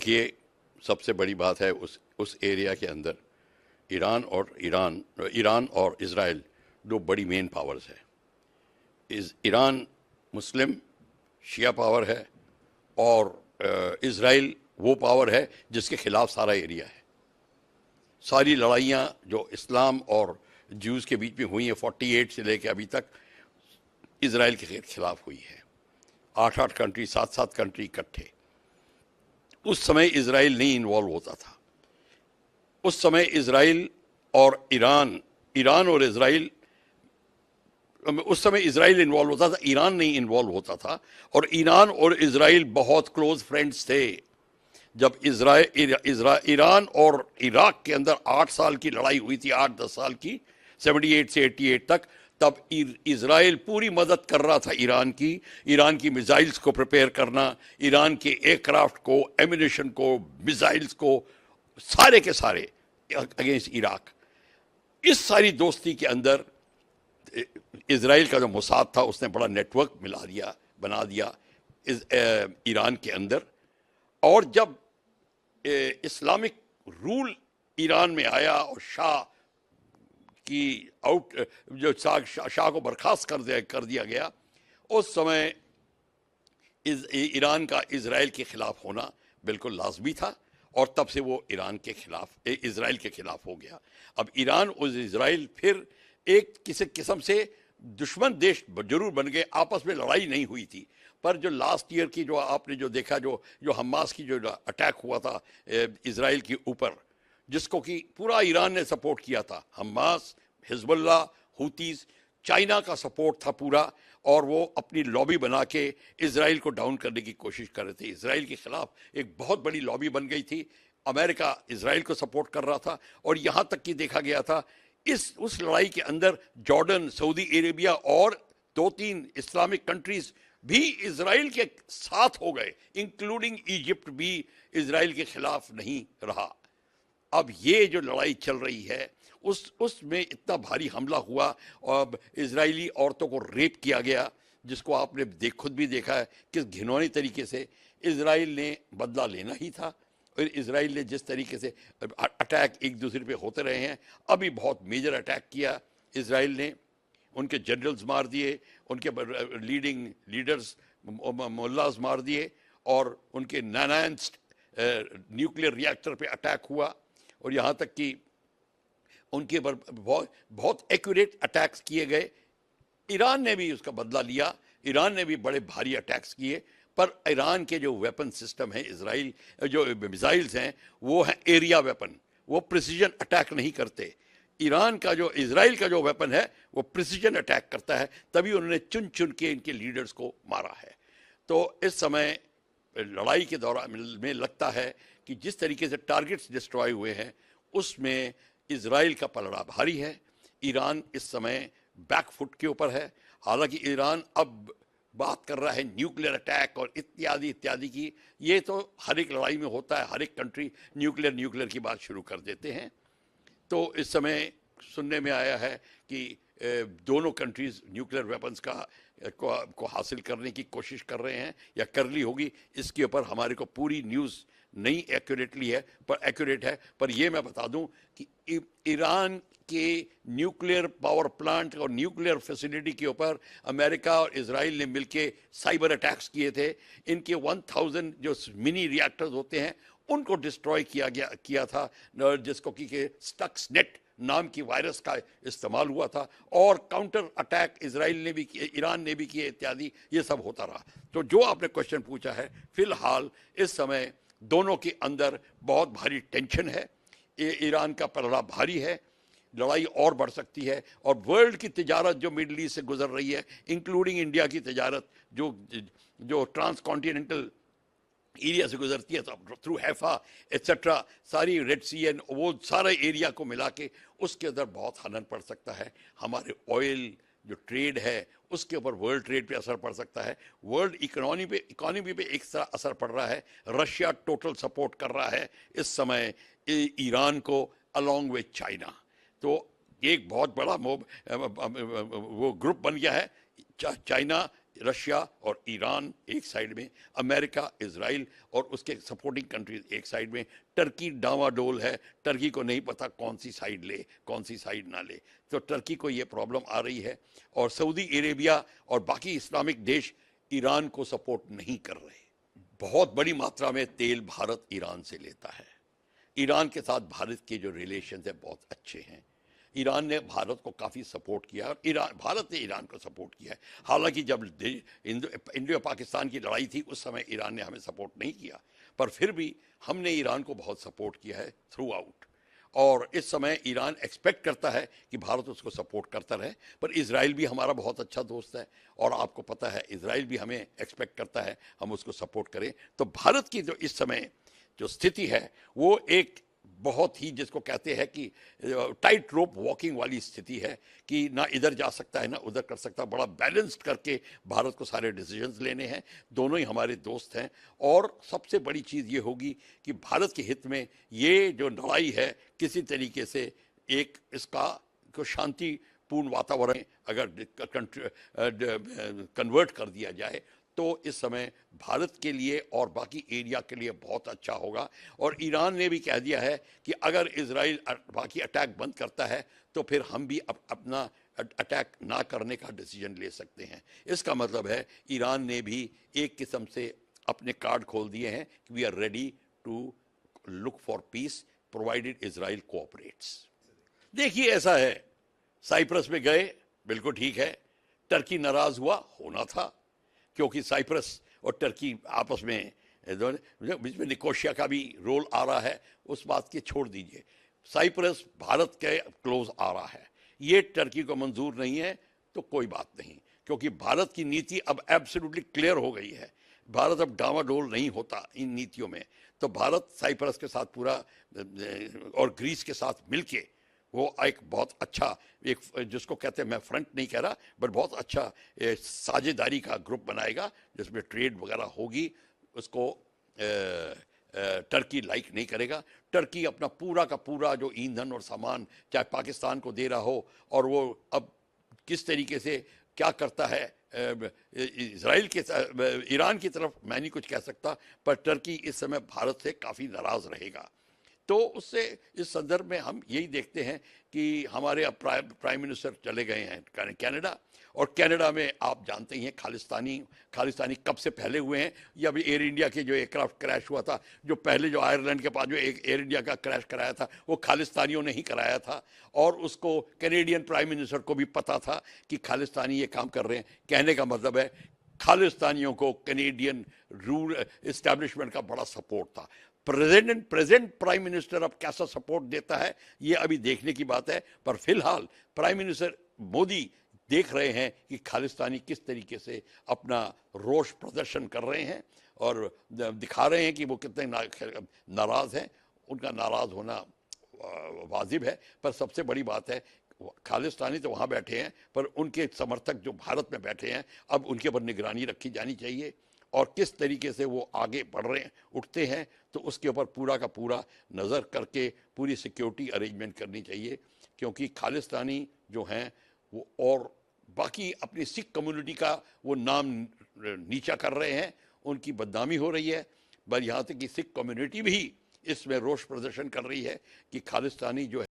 देखिए, सबसे बड़ी बात है उस एरिया के अंदर ईरान और इज़राइल दो बड़ी मेन पावर्स है। ईरान मुस्लिम शिया पावर है और इज़राइल वो पावर है जिसके खिलाफ सारा एरिया है। सारी लड़ाइयाँ जो इस्लाम और ज्यूज़ के बीच में हुई हैं 48 से लेकर अभी तक इज़राइल के खिलाफ हुई है। 8-8 कंट्री 7-7 कंट्री इकट्ठे। उस समय इज़राइल नहीं इन्वॉल्व होता था। उस समय इज़राइल और ईरान और इज़राइल, उस समय इज़राइल इन्वॉल्व होता था, ईरान नहीं इन्वॉल्व होता था। और ईरान और इज़राइल बहुत क्लोज फ्रेंड्स थे। जब ईरान और इराक के अंदर 8 साल की लड़ाई हुई थी, 8-10 साल की, 78 से 88 तक, तब इज़राइल पूरी मदद कर रहा था ईरान की मिसाइल्स को प्रिपेयर करना, ईरान के एयरक्राफ्ट को, एम्यूनिशन को, मिसाइल्स को, सारे के सारे अगेंस्ट इराक। इस सारी दोस्ती के अंदर इज़राइल का जो मोसाद था उसने बड़ा नेटवर्क बना दिया ईरान के अंदर। और जब इस्लामिक रूल ईरान में आया और शाह को बर्खास्त कर दिया गया, उस समय ईरान का इज़राइल के खिलाफ होना बिल्कुल लाजमी था और तब से वो इज़राइल के खिलाफ हो गया। अब ईरान और इज़राइल फिर एक किसी किस्म से दुश्मन देश जरूर बन गए, आपस में लड़ाई नहीं हुई थी। पर जो लास्ट ईयर की जो आपने जो देखा, जो हमास की जो अटैक हुआ था इज़राइल के ऊपर, जिसको कि पूरा ईरान ने सपोर्ट किया था, हमास, हिजबुल्लाह, हुतीज, चाइना का सपोर्ट था पूरा, और वो अपनी लॉबी बना के इज़राइल को डाउन करने की कोशिश कर रहे थे। इज़राइल के खिलाफ एक बहुत बड़ी लॉबी बन गई थी। अमेरिका इज़राइल को सपोर्ट कर रहा था और यहाँ तक कि देखा गया था उस लड़ाई के अंदर जॉर्डन, सऊदी अरेबिया और 2-3 इस्लामिक कंट्रीज भी इज़राइल के साथ हो गए, इंक्लूडिंग इजिप्ट भी इज़राइल के खिलाफ नहीं रहा। अब ये जो लड़ाई चल रही है उसमें इतना भारी हमला हुआ और इजरायली औरतों को रेप किया गया, जिसको आपने खुद भी देखा है किस घिनौनी तरीके से इजराइल ने बदला लेना ही था। और इजराइल ने जिस तरीके से अटैक एक दूसरे पे होते रहे हैं, अभी बहुत मेजर अटैक किया इजराइल ने, उनके जनरल्स मार दिए, उनके लीडिंग लीडर्स मुल्लाज मार दिए और उनके नानांस्ड न्यूक्लियर रिएक्टर पे अटैक हुआ। और यहाँ तक कि उनके पर बहुत एक्यूरेट अटैक्स किए गए। ईरान ने भी उसका बदला लिया, ईरान ने भी बड़े भारी अटैक्स किए। पर ईरान के जो वेपन सिस्टम है, इजराइल जो मिसाइल्स हैं, वो हैं एरिया वेपन, वो प्रिसीजन अटैक नहीं करते। इजराइल का जो वेपन है वो प्रिसीजन अटैक करता है, तभी उन्होंने चुन चुन के इनके लीडर्स को मारा है। तो इस समय लड़ाई के दौरान में लगता है कि जिस तरीके से टारगेट्स डिस्ट्रॉय हुए हैं उसमें इजराइल का पलड़ा भारी है। ईरान इस समय बैकफुट के ऊपर है। हालांकि ईरान अब बात कर रहा है न्यूक्लियर अटैक और इत्यादि इत्यादि की। ये तो हर एक लड़ाई में होता है, हर एक कंट्री न्यूक्लियर की बात शुरू कर देते हैं। तो इस समय सुनने में आया है कि दोनों कंट्रीज न्यूक्लियर वेपन्स को हासिल करने की कोशिश कर रहे हैं या कर ली होगी। इसके ऊपर हमारे को पूरी न्यूज़ नहीं एक्यूरेट है, पर ये मैं बता दूं कि ईरान के न्यूक्लियर पावर प्लांट और न्यूक्लियर फैसिलिटी के ऊपर अमेरिका और इजराइल ने मिलके साइबर अटैक्स किए थे। इनके 1000 जो मिनी रिएक्टर्स होते हैं उनको डिस्ट्रॉय किया था, जिसको कि स्टक्सनेट नाम की वायरस का इस्तेमाल हुआ था। और काउंटर अटैक ईरान ने भी किए इत्यादि, ये सब होता रहा। तो जो आपने क्वेश्चन पूछा है, फिलहाल इस समय दोनों के अंदर बहुत भारी टेंशन है, ईरान का पलड़ा भारी है, लड़ाई और बढ़ सकती है। और वर्ल्ड की तिजारत जो मिडल ईस्ट से गुजर रही है, इंक्लूडिंग इंडिया की तिजारत जो ट्रांस कॉन्टिनेंटल एरिया से गुजरती है, थ्रू हैफा एट्सेट्रा, सारी रेड सी एंड वो सारे एरिया को मिला के उसके अंदर बहुत हनन पड़ सकता है। हमारे ऑयल जो ट्रेड है उसके ऊपर वर्ल्ड ट्रेड पे असर पड़ सकता है। वर्ल्ड इकोनॉमी पे एक तरह असर पड़ रहा है। रशिया टोटल सपोर्ट कर रहा है इस समय ईरान को अलोंग विद चाइना। तो एक बहुत बड़ा वो ग्रुप बन गया है, चाइना, रशिया और ईरान एक साइड में, अमेरिका, इजराइल और उसके सपोर्टिंग कंट्रीज एक साइड में, टर्की डावाडोल है, टर्की को नहीं पता कौन सी साइड ले कौन सी साइड ना ले, तो टर्की को ये प्रॉब्लम आ रही है। और सऊदी अरेबिया और बाकी इस्लामिक देश ईरान को सपोर्ट नहीं कर रहे। बहुत बड़ी मात्रा में तेल भारत ईरान से लेता है। ईरान के साथ भारत के जो रिलेशन है बहुत अच्छे हैं। ईरान ने भारत को काफ़ी सपोर्ट किया और भारत ने ईरान को सपोर्ट किया है। हालांकि जब इंडिया पाकिस्तान की लड़ाई थी उस समय ईरान ने हमें सपोर्ट नहीं किया, पर फिर भी हमने ईरान को बहुत सपोर्ट किया है थ्रू आउट। और इस समय ईरान एक्सपेक्ट करता है कि भारत उसको सपोर्ट करता रहे। पर इजराइल भी हमारा बहुत अच्छा दोस्त है और आपको पता है इजराइल भी हमें एक्सपेक्ट करता है हम उसको सपोर्ट करें। तो भारत की जो इस समय जो स्थिति है वो एक बहुत ही, जिसको कहते हैं कि टाइट रोप वॉकिंग वाली स्थिति है कि ना इधर जा सकता है ना उधर कर सकता। बड़ा बैलेंस्ड करके भारत को सारे डिसीजंस लेने हैं। दोनों ही हमारे दोस्त हैं और सबसे बड़ी चीज़ ये होगी कि भारत के हित में ये जो लड़ाई है किसी तरीके से एक इसका को शांतिपूर्ण वातावरण अगर कन्वर्ट कर दिया जाए तो इस समय भारत के लिए और बाकी एरिया के लिए बहुत अच्छा होगा। और ईरान ने भी कह दिया है कि अगर इजराइल बाकी अटैक बंद करता है तो फिर हम भी अपना अटैक ना करने का डिसीजन ले सकते हैं। इसका मतलब है ईरान ने भी एक किस्म से अपने कार्ड खोल दिए हैं कि we are ready to look for peace provided Israel cooperates. देखिए ऐसा है, साइप्रस में गए, बिल्कुल ठीक है, टर्की नाराज हुआ, होना था, क्योंकि साइप्रस और टर्की आपस में बीच में निकोशिया का भी रोल आ रहा है, उस बात के छोड़ दीजिए। साइप्रस भारत के क्लोज आ रहा है, ये टर्की को मंजूर नहीं है तो कोई बात नहीं, क्योंकि भारत की नीति अब एब्सोल्युटली क्लियर हो गई है। भारत अब डावाडोल नहीं होता इन नीतियों में। तो भारत साइप्रस के साथ पूरा और ग्रीस के साथ मिलके वो एक बहुत अच्छा, एक जिसको कहते हैं, मैं फ्रंट नहीं कह रहा, बट बहुत अच्छा साझेदारी का ग्रुप बनाएगा जिसमें ट्रेड वगैरह होगी। उसको टर्की लाइक नहीं करेगा। टर्की अपना पूरा का पूरा जो ईंधन और सामान चाहे पाकिस्तान को दे रहा हो, और वो अब किस तरीके से क्या करता है इजराइल के ईरान की तरफ मैं नहीं कुछ कह सकता, पर टर्की इस समय भारत से काफ़ी नाराज़ रहेगा। तो उससे इस संदर्भ में हम यही देखते हैं कि हमारे अब प्राइम मिनिस्टर चले गए हैं कनाडा, और कनाडा में आप जानते ही हैं खालिस्तानी कब से फैले हुए हैं। या अभी एयर इंडिया के जो एयरक्राफ्ट क्रैश हुआ था, जो पहले जो आयरलैंड के पास जो एक एयर इंडिया का क्रैश कराया था वो खालिस्तानियों ने ही कराया था, और उसको कैनेडियन प्राइम मिनिस्टर को भी पता था कि खालिस्तानी ये काम कर रहे हैं। कहने का मतलब है खालिस्तानियों को कैनेडियन रूल इस्टेब्लिशमेंट का बड़ा सपोर्ट था। प्रेजेंट प्राइम मिनिस्टर अब कैसा सपोर्ट देता है ये अभी देखने की बात है, पर फिलहाल प्राइम मिनिस्टर मोदी देख रहे हैं कि खालिस्तानी किस तरीके से अपना रोष प्रदर्शन कर रहे हैं और दिखा रहे हैं कि वो कितने नाराज हैं। उनका नाराज होना वाजिब है, पर सबसे बड़ी बात है खालिस्तानी तो वहाँ बैठे हैं, पर उनके समर्थक जो भारत में बैठे हैं अब उनके ऊपर निगरानी रखी जानी चाहिए, और किस तरीके से वो आगे बढ़ रहे हैं, उठते हैं, तो उसके ऊपर पूरा का पूरा नज़र करके पूरी सिक्योरिटी अरेंजमेंट करनी चाहिए। क्योंकि खालिस्तानी जो हैं वो और बाकी अपनी सिख कम्युनिटी का वो नाम नीचा कर रहे हैं, उनकी बदनामी हो रही है। पर यहाँ तक कि सिख कम्युनिटी भी इसमें रोष प्रदर्शन कर रही है कि खालिस्तानी जो है